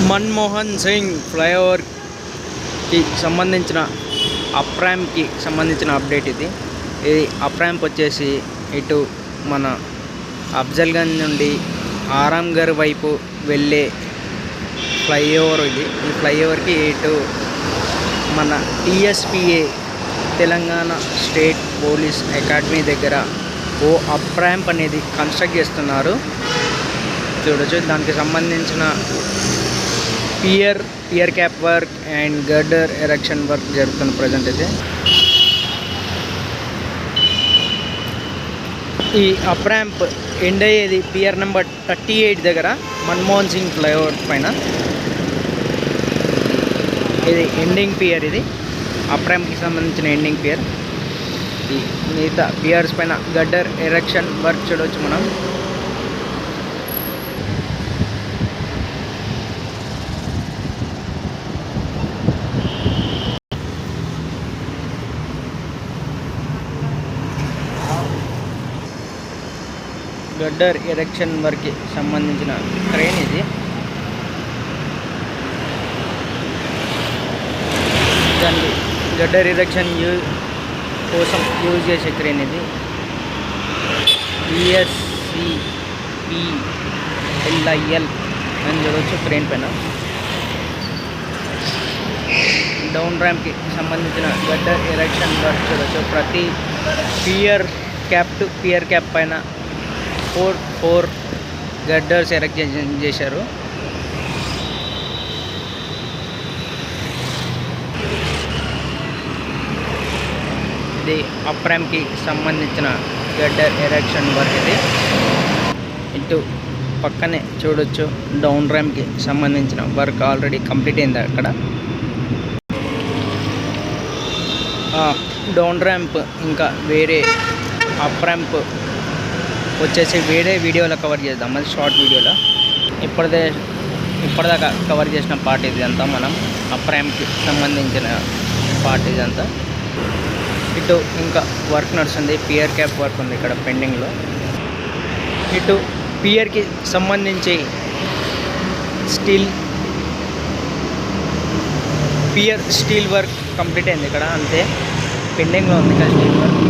మన్మోహన్ సింగ్ ఫ్లైఓవర్కి సంబంధించిన అప్ ర్యాంప్కి సంబంధించిన అప్డేట్ ఇది అప్ ర్యాంప్ వచ్చేసి ఇటు మన అఫ్జల్గంజ్ నుండి ఆరాంఘర్ వైపు వెళ్ళే ఫ్లైఓవర్ ఇది. ఈ ఫ్లైఓవర్కి ఇటు మన TSPA Telangana state police academy దగ్గర ఓ అప్ ర్యాంప్ అనేది కన్స్ట్రక్ట్ చేస్తున్నారు. చూడొచ్చు, దానికి సంబంధించిన pier cap work and girder erection work జరుగుతుంది ప్రజెంట్ అయితే. ఈ అప్ ర్యాంప్ ఎండ్ అయ్యేది పియర్ నెంబర్ 38 దగ్గర మన్మోహన్ సింగ్ ఫ్లైఓవర్ పైన. ఇది ఎండింగ్ పియర్, ఇది అప్ ర్యాంప్కి సంబంధించిన ఎండింగ్ పియర్. ఈ మిగతా పియర్స్ పైన గడ్డర్ ఎరెక్షన్ వర్క్ చూడవచ్చు మనం. గడ్డర్ ఎరెక్షన్ వర్క్కి సంబంధించిన క్రేన్ ఇది. దానికి గడ్డర్ ఎరెక్షన్ కోసం యూజ్ చేసే క్రేన్ ఇది. ESCPLIL అని చూడవచ్చు క్రేన్ పైన. డౌన్ ర్యాంప్కి సంబంధించిన గడ్డర్ ఎరెక్షన్ వర్క్ చూడవచ్చు. ప్రతి pier cap to pier cap పైన 4 గడ్డర్స్ ఎరెక్ట్ చేశారు. ఇది అప్ ర్యాంప్కి సంబంధించిన గడ్డర్ ఎరెక్షన్ వర్క్ ఇది. ఇటు పక్కనే చూడొచ్చు డౌన్ ర్యాంప్కి సంబంధించిన వర్క్ ఆల్రెడీ కంప్లీట్ అయింది. అక్కడ డౌన్ ర్యాంప్ ఇంకా వేరే అప్ ర్యాంప్ వచ్చేసి వేరే వీడియోలో కవర్ చేద్దాం. అది షార్ట్ వీడియోలో. ఇప్పటిదాకా కవర్ చేసిన పార్ట్ ఇదంతా, మనం అప్ ర్యాంప్కి సంబంధించిన పార్ట్ ఇదంతా. ఇటు ఇంకా వర్క్ నడుస్తుంది, పియర్ క్యాప్ వర్క్ ఉంది ఇక్కడ పెండింగ్లో. ఇటు పియర్కి సంబంధించి స్టీల్ వర్క్ కంప్లీట్ అయింది ఇక్కడ, అంతే పెండింగ్లో ఉంది ఇక్కడ స్టీల్ వర్క్.